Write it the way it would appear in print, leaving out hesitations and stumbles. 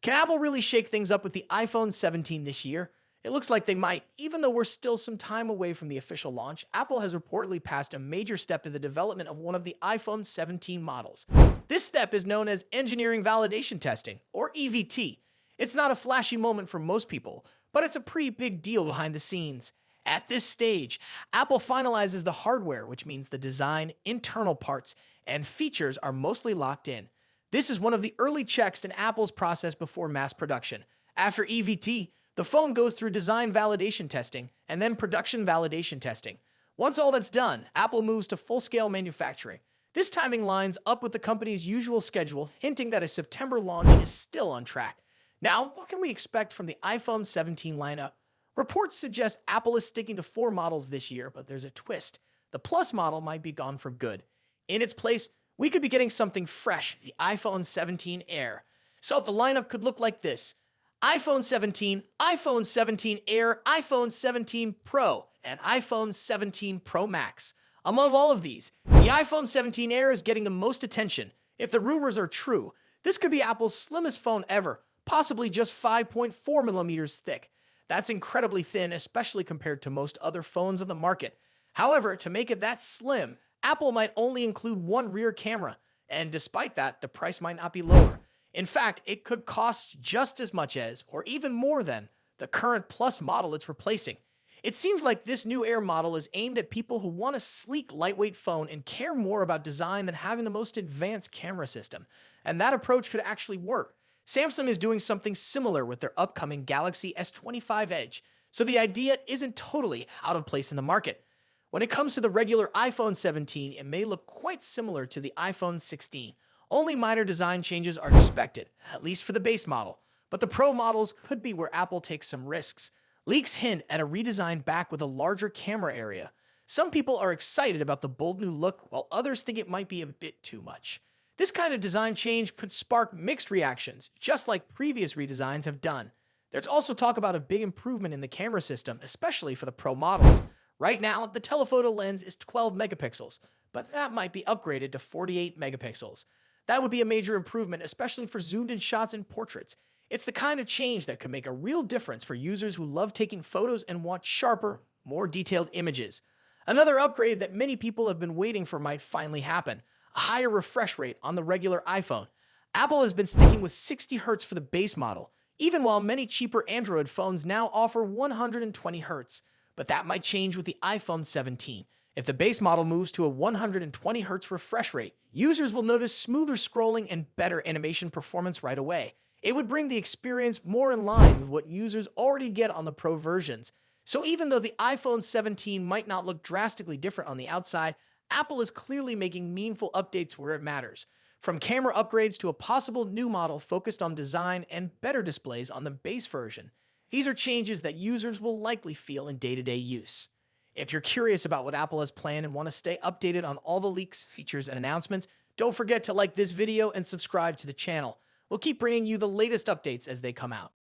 Can Apple really shake things up with the iPhone 17 this year? It looks like they might. Even though we're still some time away from the official launch, Apple has reportedly passed a major step in the development of one of the iPhone 17 models. This step is known as engineering validation testing, or EVT. It's not a flashy moment for most people, but it's a pretty big deal behind the scenes. At this stage, Apple finalizes the hardware, which means the design, internal parts, and features are mostly locked in. This is one of the early checks in Apple's process before mass production. After EVT, the phone goes through design validation testing and then production validation testing. Once all that's done, Apple moves to full-scale manufacturing. This timing lines up with the company's usual schedule, hinting that a September launch is still on track. Now, what can we expect from the iPhone 17 lineup? Reports suggest Apple is sticking to 4 models this year, but there's a twist. The Plus model might be gone for good. In its place, we could be getting something fresh, the iPhone 17 Air. So the lineup could look like this: iPhone 17, iPhone 17 Air, iPhone 17 Pro, and iPhone 17 Pro Max. Among all of these, the iPhone 17 Air is getting the most attention. If the rumors are true, this could be Apple's slimmest phone ever, possibly just 5.4 millimeters thick. That's incredibly thin, especially compared to most other phones on the market. However, to make it that slim, Apple might only include one rear camera, and despite that, the price might not be lower. In fact, it could cost just as much as, or even more than, the current Plus model it's replacing. It seems like this new Air model is aimed at people who want a sleek, lightweight phone and care more about design than having the most advanced camera system. And that approach could actually work. Samsung is doing something similar with their upcoming Galaxy S25 Edge, so the idea isn't totally out of place in the market. When it comes to the regular iPhone 17, it may look quite similar to the iPhone 16. Only minor design changes are expected, at least for the base model. But the Pro models could be where Apple takes some risks. Leaks hint at a redesigned back with a larger camera area. Some people are excited about the bold new look, while others think it might be a bit too much. This kind of design change could spark mixed reactions, just like previous redesigns have done. There's also talk about a big improvement in the camera system, especially for the Pro models. Right now, the telephoto lens is 12 megapixels, but that might be upgraded to 48 megapixels. That would be a major improvement, especially for zoomed-in shots and portraits. It's the kind of change that could make a real difference for users who love taking photos and want sharper, more detailed images. Another upgrade that many people have been waiting for might finally happen: a higher refresh rate on the regular iPhone. Apple has been sticking with 60 Hz for the base model, even while many cheaper Android phones now offer 120 Hz. But that might change with the iPhone 17. If the base model moves to a 120 Hz refresh rate, users will notice smoother scrolling and better animation performance right away. It would bring the experience more in line with what users already get on the Pro versions. So even though the iPhone 17 might not look drastically different on the outside, Apple is clearly making meaningful updates where it matters. From camera upgrades to a possible new model focused on design and better displays on the base version. These are changes that users will likely feel in day-to-day use. If you're curious about what Apple has planned and want to stay updated on all the leaks, features, and announcements, don't forget to like this video and subscribe to the channel. We'll keep bringing you the latest updates as they come out.